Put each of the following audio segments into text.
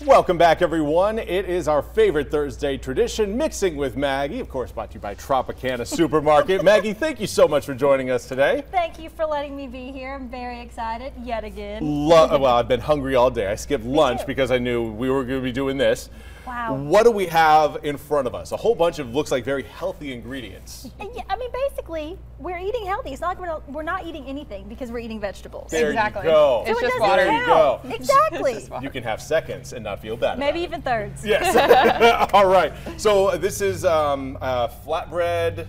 Welcome back, everyone. It is our favorite Thursday tradition, Mixing with Maggie, of course brought to you by Tropicana Supermarket. Maggie, thank you so much for joining us today. Thank you for letting me be here. I'm very excited yet again. Well, I've been hungry all day. I skipped lunch because I knew we were going to be doing this. Wow. What do we have in front of us? A whole bunch of looks like very healthy ingredients. Yeah, I mean, basically, we're eating healthy. It's not like we're not eating anything because we're eating vegetables. There exactly. you go. It's So just it water. doesn't There you count. go. Exactly. You can have seconds and not feel bad Maybe about even thirds. it. Yes. All right. So this is flatbread,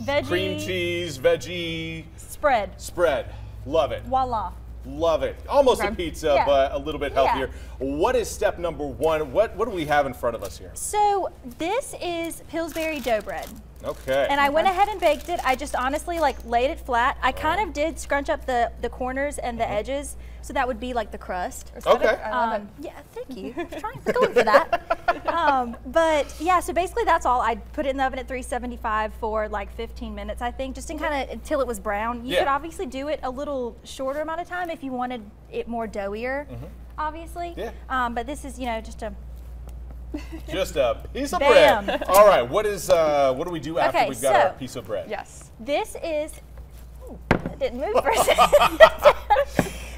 Veggie. cream cheese, veggie Spread. spread. Love it. Voila. Love it. Almost a Okay. pizza, Yeah. but a little bit Yeah. healthier. What is step number one? What do we have in front of us here? So this is Pillsbury dough bread. Okay. And I went ahead and baked it. I just honestly laid it flat. I kind of did scrunch up the corners and the edges, so that would be like the crust. Okay. I love it. Yeah, thank you. Trying going for that. But yeah, so basically that's all. I put it in the oven at 375 for like 15 minutes, I think, just in kind of until it was brown. You Yeah. could obviously do it a little shorter amount of time if you wanted it more doughier, obviously. Yeah. But this is, Just a piece of Bam. bread. All right. What do we do after Okay, we've got so- our piece of bread? Yes. this is. Ooh, it didn't move for a second.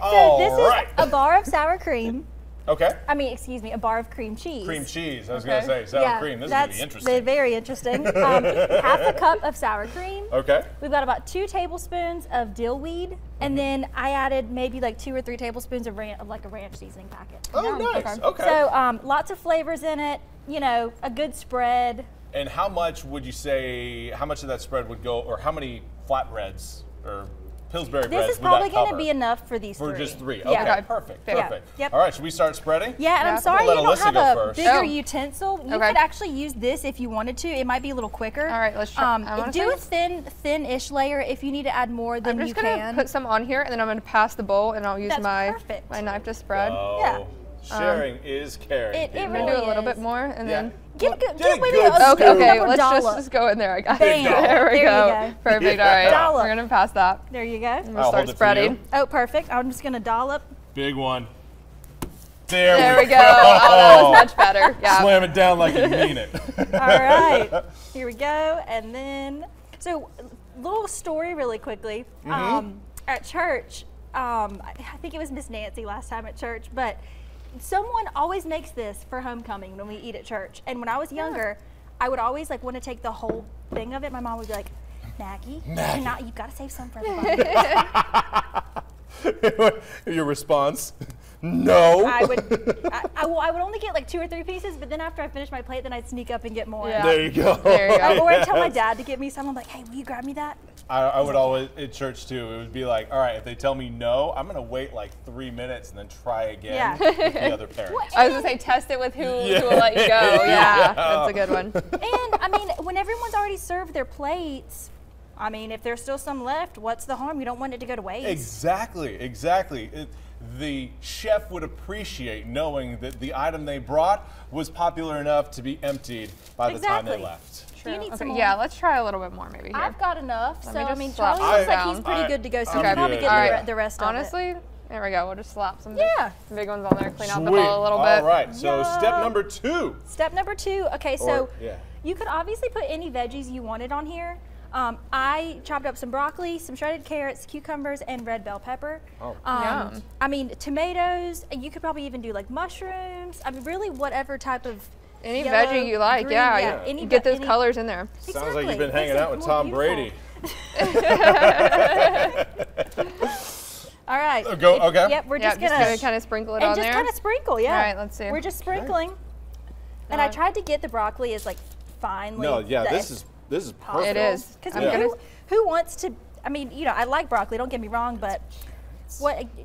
So this right. is a bar of sour cream. Okay. I mean, excuse me, a bar of cream cheese. Cream cheese. I was Okay. going to say sour cream. This is going to be interesting. Very interesting. Half a cup of sour cream. Okay. We've got about 2 tablespoons of dill weed, and then I added maybe like 2 or 3 tablespoons of like a ranch seasoning packet. Oh, nice. Okay. So lots of flavors in it. You know, a good spread. And how much would you say? How much of that spread would go, or how many flatbreads or Pillsbury breads This is would that probably going to cover? be enough for these For 3. just 3. Yeah. Okay. Okay. Perfect. Yeah. Perfect. Yep. All right. Should we start spreading? Yeah, and Yeah. I'm sorry Let you don't Alyssa have go a first. bigger Oh. utensil. You Okay. could actually use this if you wanted to. It might be a little quicker. All right, let's try. I wanna Do try a thin-ish layer. If you need to add more, then I'm you just gonna can. put some on here, and then I'm gonna pass the bowl, and I'll use That's my perfect. knife to spread. Oh, Yeah. sharing is caring. It people. I'm gonna really do a little is. bit more, and Yeah. then. Give it Get a maybe good a scoop. Okay, scoop okay, or let's dollop. just go in there. I got Bam. it. There we There you go. go. Perfect. Yeah. All right, Dollop. we're gonna pass that. There you go. I'm gonna I'll start hold it for spreading. you. Oh, perfect. I'm just gonna dollop. Big one. There we go. Oh, that was much better. Yeah. Slam it down like you mean it. All right. Here we go. And then, so little story really quickly. At church, I think it was Miss Nancy last time at church, but someone always makes this for homecoming when we eat at church. And when I was younger, I would always like want to take the whole thing of it. My mom would be like, Maggie, you've got to save some for everybody. Your response? No. I would only get like 2 or 3 pieces, but then after I finished my plate, then I'd sneak up and get more. Yeah. There you go. There you go. Or I'd tell my dad to get me some. I'm like, hey, will you grab me that? I would always, at church too, it would be like, all right, if they tell me no, I'm going to wait like 3 minutes and then try again Yeah. with the other parent. I was gonna say test it with who will let you go. Yeah, that's a good one. And I mean, when everyone's already served their plates, I mean, if there's still some left, what's the harm? You don't want it to go to waste. Exactly, exactly. The chef would appreciate knowing that the item they brought was popular enough to be emptied by the time they Exactly. left. Do you need Okay, some more? yeah, let's try a little bit more maybe here. I've got enough. Let So me I just mean, slap Charlie looks some like he's down. pretty I- good to go. So I'm you can probably good. get All the, right. the rest of it. Honestly, there we go. We'll just slap some Yeah. big ones on there, clean out the Sweet. bowl a little bit. All right, so Yeah. step number 2. Step number 2. Okay, so Or- yeah. you could obviously put any veggies you wanted on here. I chopped up some broccoli, some shredded carrots, cucumbers, and red bell pepper. Oh. Yum. I mean, tomatoes. You could probably even do like mushrooms. I mean, really, whatever type of Any yellow, veggie you like, green, yeah. any You get those any- colors in there. Sounds like you've been Exactly. hanging Makes out it with more Tom beautiful. Brady. All right. Go, okay. Yep, we're Yeah, just gonna kind of sprinkle it and on just there. kind of sprinkle, yeah. All right, let's see. We're just sprinkling. And I Alright. tried to get the broccoli as like finely. No, yeah, this is perfect. It is. Because I'm Yeah. gonna. who wants to? I mean, you know, I like broccoli. Don't get me wrong, but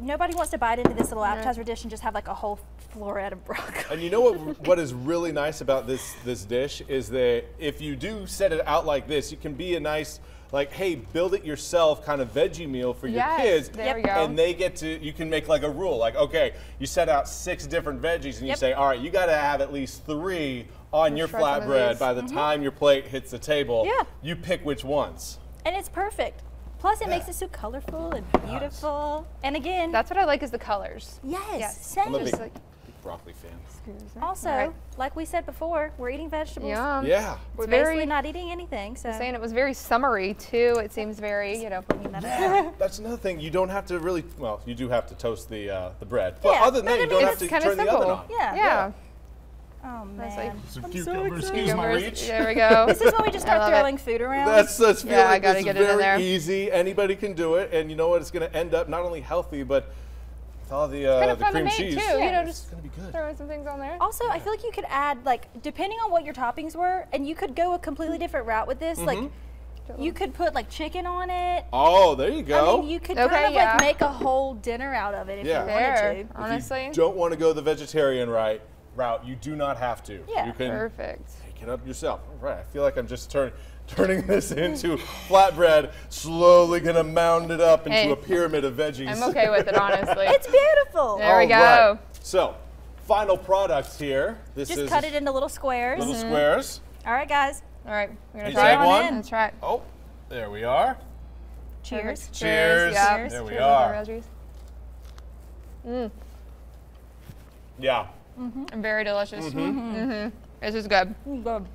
nobody wants to bite into this little appetizer dish and just have like a whole floret of broccoli. And you know what is really nice about this dish is that if you do set it out like this, you can be a nice, like, hey, build it yourself kind of veggie meal for your Yes, kids. there we go. And they get to, you can make like a rule, like, okay, you set out 6 different veggies and you Yep. say, all right, you got to have at least 3 on your try some of flatbread these. by the time your plate hits the table. Yeah. You pick which ones. And it's perfect. Plus, it makes it so colorful and beautiful. And again, That's what I like is the colors. yes, Yes. same. I'm a big Just like, broccoli fan. Also, like we said before, we're eating vegetables. Yum. Yeah. We're very- basically not eating anything. So Saying it was very summery too. It seems very, you know. That's another thing. You don't have to really, well, you do have to toast the bread. But Yeah, other than but that, I you mean, don't have it's to kinda turn the oven simple. on. Yeah. Yeah. Oh That's man. Some I'm cucumbers, so excuse my Cucumbers. reach. There we go. This is when we just I start love throwing it. food around. That's feel Yeah, I like gotta it's get it in very there. easy. Anybody can do it, and you know what? It's going to end up not only healthy, but with all the Kind of fun to cream make cheese. too. You know, It's just going to be good. throwing some things on there. Also, I feel like you could add, like, depending on what your toppings were, and you could go a completely different route with this. Like, you could put like chicken on it. Oh, there you go. I mean, you could Okay, kind of yeah. like make a whole dinner out of it if Yeah. you There, wanted to. honestly. If you don't want to go the vegetarian route, you do not have to. Yeah. You can Perfect. take it up yourself. All right, I feel like I'm just turning this into flatbread, slowly gonna mound it up into Hey, a pyramid of veggies. I'm okay with it, honestly. It's beautiful. There we go. All right, so, final products here. This Just is cut it into little squares. little squares. All right, guys. All right, we're gonna You try take it. one? Let's try it. Oh, there we are. Cheers. Cheers. Yeah. There we Cheers are. with the veggies. Yeah. Very delicious. This is good. Good.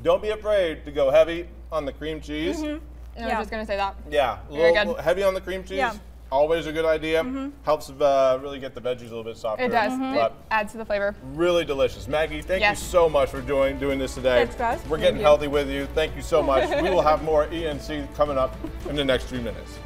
Don't be afraid to go heavy on the cream cheese. I was Yeah. just gonna say that. Yeah, Very little good. heavy on the cream cheese. Yeah. Always a good idea. Helps really get the veggies a little bit softer. It does. But It adds to the flavor. really delicious. Maggie, thank Yes. you so much for doing this today. Thanks, guys. We're getting healthy with you. Thank you so much. We will have more ENC coming up in the next few minutes.